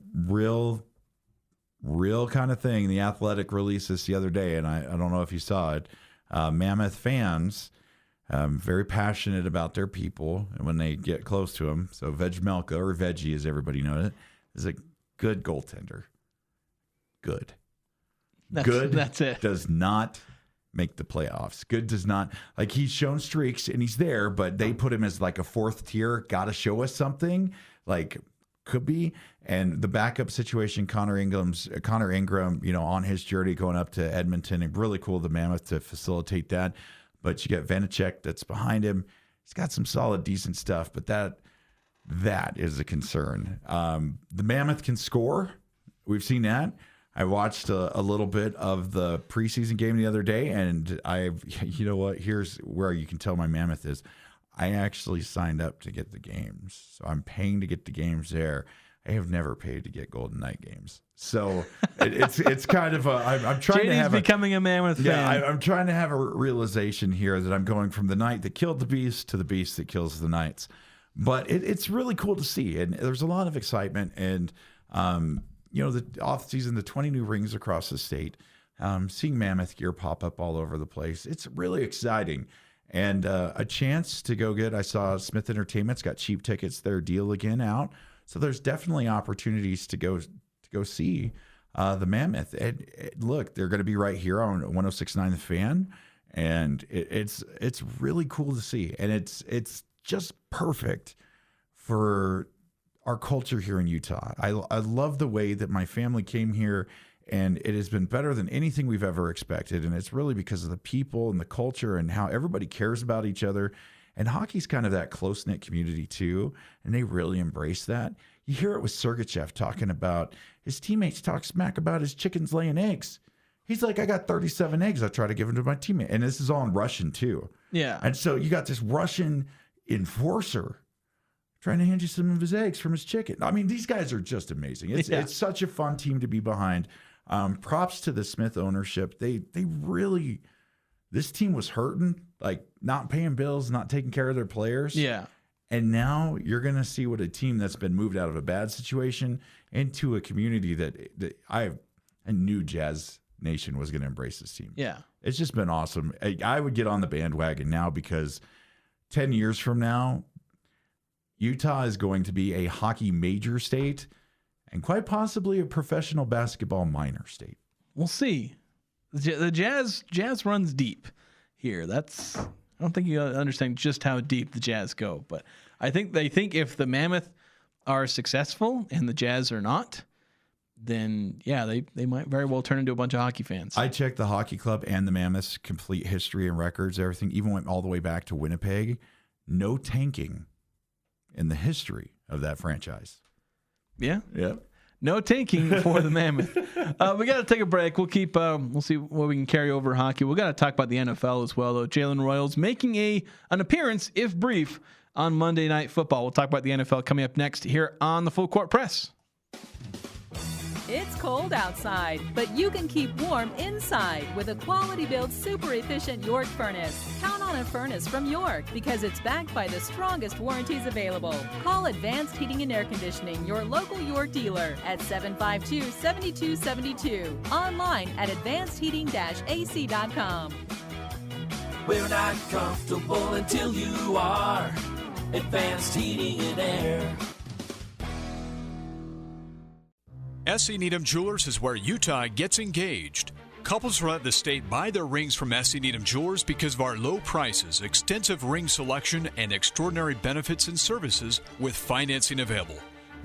real kind of thing, the Athletic released this the other day, and I don't know if you saw it. Mammoth fans, very passionate about their people, and when they get close to them, so Vegmelka, or Veggie as everybody knows it, is a good goaltender. Good. That's it. Does not make the playoffs. Good does not, like, he's shown streaks and he's there, but they put him as like a 4th tier, got to show us something, like could be. And the backup situation, Connor Ingram, on his journey going up to Edmonton, and really cool the Mammoth to facilitate that. But you got Vanacek that's behind him. He's got some solid, decent stuff, but that is a concern. The Mammoth can score. We've seen that. I watched a little bit of the preseason game the other day, and you know what? Here's where you can tell my Mammoth is. I actually signed up to get the games, so I'm paying to get the games there. I have never paid to get Golden Knight games, so it's kind of I'm trying JD's to have becoming a Mammoth fan. I'm trying to have a realization here that I'm going from the Knight that killed the Beast to the Beast that kills the Knights. But it's really cool to see, and there's a lot of excitement, and the off season, the 20 new rings across the state, seeing Mammoth gear pop up all over the place. It's really exciting. And a chance to go get, I saw Smith Entertainment's got cheap tickets, their deal again out. So there's definitely opportunities to go see the Mammoth. And look, they're going to be right here on 106.9 The Fan. And it's really cool to see. And it's just perfect for our culture here in Utah. I love the way that my family came here, and it has been better than anything we've ever expected. And it's really because of the people and the culture and how everybody cares about each other. And hockey's kind of that close-knit community too, and they really embrace that. You hear it with Sergachev talking about his teammates talk smack about his chickens laying eggs. He's like, I got 37 eggs. I try to give them to my teammate. And this is all in Russian too. Yeah. And so you got this Russian enforcer trying to hand you some of his eggs from his chicken. I mean, these guys are just amazing. It's such a fun team to be behind. Props to the Smith ownership. They really, this team was hurting, like not paying bills, not taking care of their players. Yeah. And now you're going to see what a team that's been moved out of a bad situation into a community that I knew Jazz Nation was going to embrace this team. Yeah. It's just been awesome. I would get on the bandwagon now because 10 years from now, Utah is going to be a hockey major state and quite possibly a professional basketball minor state. We'll see. The Jazz runs deep here. I don't think you understand just how deep the Jazz go, but I think they think if the Mammoth are successful and the Jazz are not, then yeah, they might very well turn into a bunch of hockey fans. I checked the hockey club and the Mammoth's complete history and records, everything, even went all the way back to Winnipeg. No tanking in the history of that franchise. Yeah. Yeah. No tanking for the Mammoth. We got to take a break. We'll keep. We'll see what we can carry over hockey. We got to talk about the NFL as well, though. Jalen Royals making an appearance, if brief, on Monday Night Football. We'll talk about the NFL coming up next here on the Full Court Press. It's cold outside, but you can keep warm inside with a quality-built, super efficient York furnace. Count on a furnace from York because it's backed by the strongest warranties available. Call Advanced Heating and Air Conditioning, your local York dealer, at 752-7272. Online at advancedheating-ac.com. We're not comfortable until you are. Advanced Heating and Air. S.C. Needham Jewelers is where Utah gets engaged. Couples throughout the state buy their rings from S.C. Needham Jewelers because of our low prices, extensive ring selection, and extraordinary benefits and services with financing available.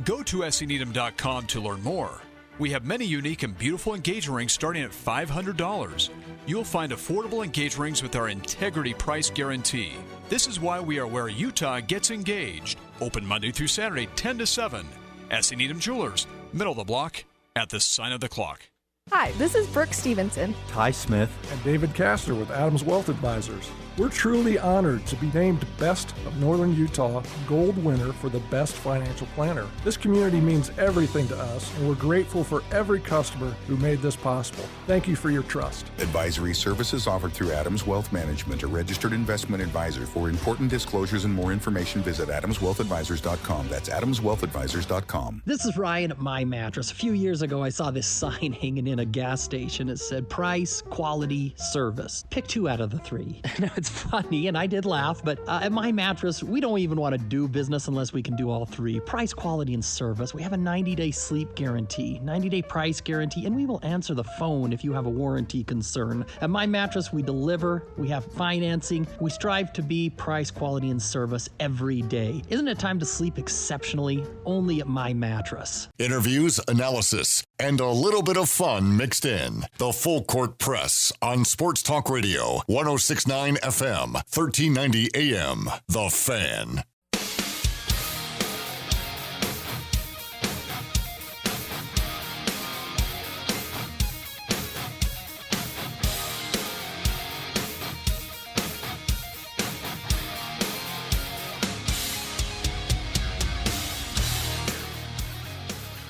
Go to scneedham.com to learn more. We have many unique and beautiful engagement rings starting at $500. You'll find affordable engagement rings with our integrity price guarantee. This is why we are where Utah gets engaged. Open Monday through Saturday, 10 to 7. S.C. Needham Jewelers, middle of the block, at the sign of the clock. Hi, this is Brooke Stevenson. Ty Smith. And David Castor with Adams Wealth Advisors. We're truly honored to be named Best of Northern Utah Gold winner for the Best Financial Planner. This community means everything to us, and we're grateful for every customer who made this possible. Thank you for your trust. Advisory services offered through Adams Wealth Management, a registered investment advisor. For important disclosures and more information, visit adamswealthadvisors.com. That's adamswealthadvisors.com. This is Ryan at My Mattress. A few years ago, I saw this sign hanging in a gas station. It said price, quality, service. Pick 2 out of the 3. It's funny, and I did laugh, but at My Mattress, we don't even want to do business unless we can do all 3. Price, quality, and service. We have a 90-day sleep guarantee, 90-day price guarantee, and we will answer the phone if you have a warranty concern. At My Mattress, we deliver, we have financing, we strive to be price, quality, and service every day. Isn't it time to sleep exceptionally? Only at My Mattress. Interviews, analysis, and a little bit of fun mixed in. The Full Court Press on Sports Talk Radio, 106.9 FM, 1390 AM. The Fan.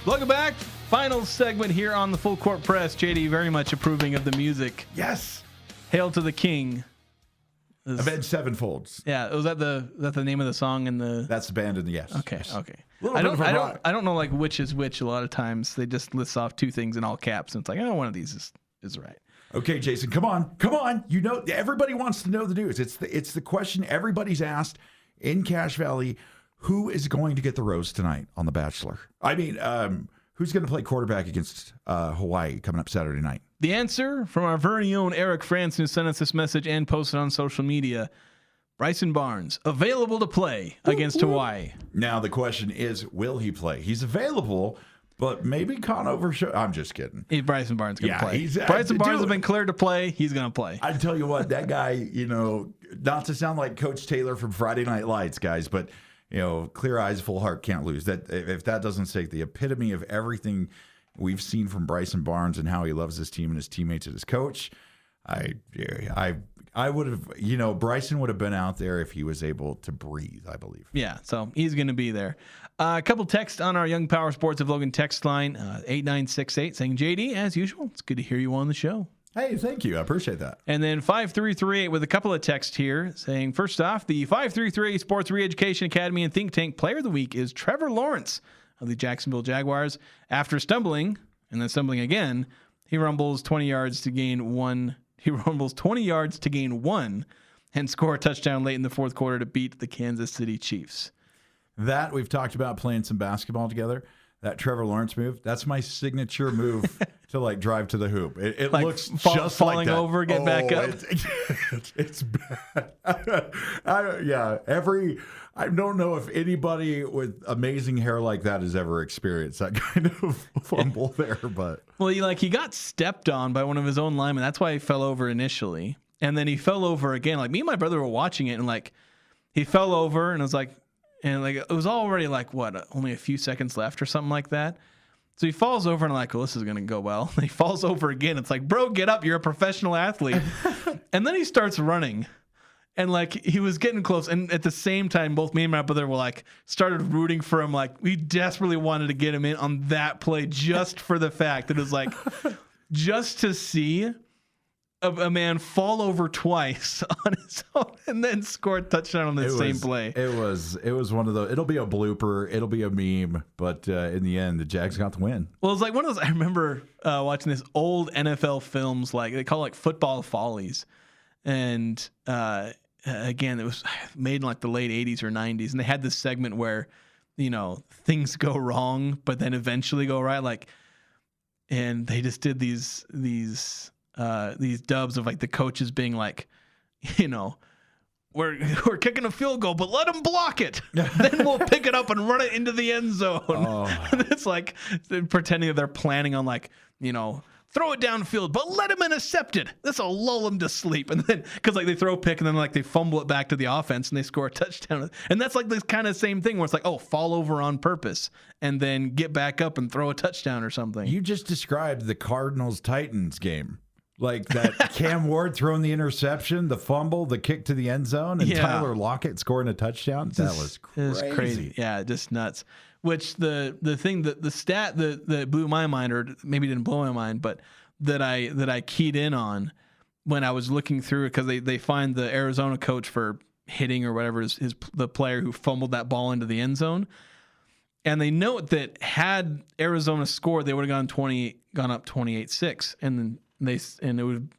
Welcome back. Final segment here on the Full Court Press. JD very much approving of the music. Yes. Hail to the King. Avenged Sevenfold. Yeah, was that the name of the song in the? That's the band in the yes. Okay, yes. okay. I don't know like which is which. A lot of times they just list off 2 things in all caps, and it's like, oh, one of these is right. Okay, Jason, come on. You know, everybody wants to know the news. It's the question everybody's asked in Cache Valley. Who is going to get the rose tonight on The Bachelor? I mean, who's going to play quarterback against Hawaii coming up Saturday night? The answer from our very own Eric Franson, who sent us this message and posted on social media. Bryson Barnes, available to play against Hawaii. Now, the question is, will he play? He's available, but maybe Conover show. I'm just kidding. Bryson Barnes going to play. Bryson Barnes has been cleared to play. He's going to play. I tell you what, that guy, you know, not to sound like Coach Taylor from Friday Night Lights, guys, but you know, clear eyes, full heart, can't lose. That if that doesn't say the epitome of everything we've seen from Bryson Barnes and how he loves his team and his teammates and his coach, I I would have, Bryson would have been out there if he was able to breathe, I believe. Yeah, so he's going to be there. A couple texts on our Young Power Sports of Logan text line, 8968, saying, JD, as usual, it's good to hear you on the show. Hey, thank you. I appreciate that. And then 5338 with a couple of texts here saying, first off, the 5338 Sports Re-Education Academy and Think Tank Player of the Week is Trevor Lawrence of the Jacksonville Jaguars. After stumbling and then stumbling again, he rumbles 20 yards to gain one. He rumbles 20 yards to gain one and score a touchdown late in the fourth quarter to beat the Kansas City Chiefs. That we've talked about playing some basketball together. That Trevor Lawrence move, that's my signature move to like drive to the hoop. It like looks just falling like that. Over, get back up. It's bad. I don't know if anybody with amazing hair like that has ever experienced that kind of fumble there. But he got stepped on by one of his own linemen. That's why he fell over initially, and then he fell over again. Like me and my brother were watching it, and like he fell over, and it was like. And like it was already only a few seconds left or something like that. So he falls over and I'm like, well, this is going to go well. And he falls over again. It's like, bro, get up. You're a professional athlete. And then he starts running. And like he was getting close. And at the same time, both me and my brother were like, started rooting for him. Like we desperately wanted to get him in on that play just for the fact that it was like, just to see a man fall over twice on his own and then score a touchdown on the same play. It was one of those. It'll be a blooper. It'll be a meme. But in the end, the Jags got the win. Well, it's like one of those. I remember watching this old NFL films, like they call football follies, and again, it was made in like the late '80s or '90s, and they had this segment where things go wrong, but then eventually go right. Like, and they just did these dubs of like the coaches being like, we're kicking a field goal, but let them block it. Then we'll pick it up and run it into the end zone. And it's like pretending that they're planning on throw it downfield, but let him intercept it. This will lull him to sleep. And then because they throw a pick and then they fumble it back to the offense and they score a touchdown. And that's like this kind of same thing where it's like, oh, fall over on purpose and then get back up and throw a touchdown or something. You just described the Cardinals-Titans game. Like that Cam Ward throwing the interception, the fumble, the kick to the end zone, and Tyler Lockett scoring a touchdown. That was crazy. It was crazy. Yeah, just nuts. Which the thing that the stat that blew my mind, or maybe didn't blow my mind, but that I keyed in on when I was looking through it, because they find the Arizona coach for hitting or whatever is the player who fumbled that ball into the end zone. And they note that had Arizona scored, they would have gone up 28-6. And then it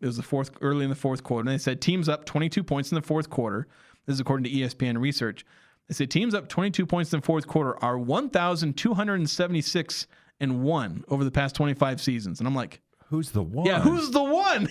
was early in the fourth quarter. And they said teams up 22 points in the fourth quarter. This is according to ESPN research. They said teams up 22 points in the fourth quarter are 1,276-1 over the past 25 seasons. And I'm like, who's the one? Yeah, who's the one?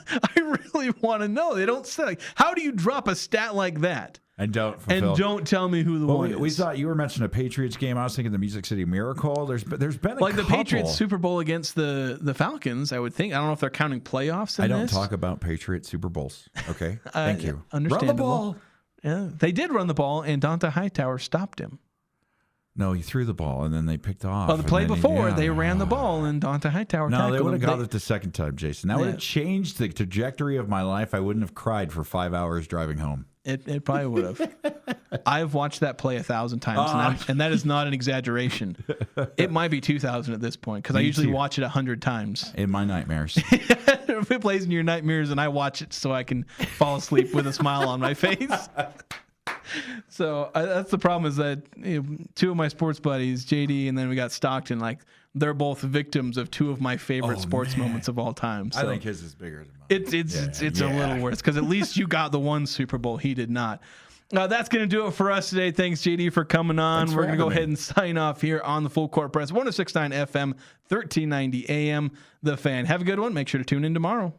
I really want to know. They don't say. How do you drop a stat like that? And don't tell me who the one is. We thought you were mentioning a Patriots game. I was thinking the Music City Miracle. There's been a couple. The Patriots Super Bowl against the Falcons, I would think. I don't know if they're counting playoffs in this. I don't this. talk about Patriots Super Bowls. Okay, thank you. Understandable. Run the ball. Yeah, they did run the ball, and Donta Hightower stopped him. No, he threw the ball, and then they picked off. Well, the play before, they ran the ball, and Donta Hightower tackled him. No, they would have got it the second time, Jason. That would have changed the trajectory of my life. I wouldn't have cried for 5 hours driving home. It probably would have. I've watched that play 1,000 times, and that is not an exaggeration. It might be 2,000 at this point, because I usually watch it 100 times. In my nightmares. If it plays in your nightmares, and I watch it so I can fall asleep with a smile on my face. So that's the problem, is that two of my sports buddies, JD, and then we got Stockton, they're both victims of two of my favorite sports moments of all time. So I think his is bigger than mine. It's a little worse, because at least you got the one Super Bowl. He did not. That's going to do it for us today. Thanks, JD, for coming on. We're going to go ahead and sign off here on the Full Court Press. 106.9 FM, 1390 AM, The Fan. Have a good one. Make sure to tune in tomorrow.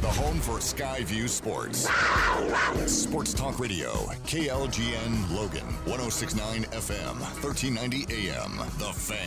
The home for Skyview Sports. Sports Talk Radio, KLGN Logan, 106.9 FM, 1390 AM, The Fan.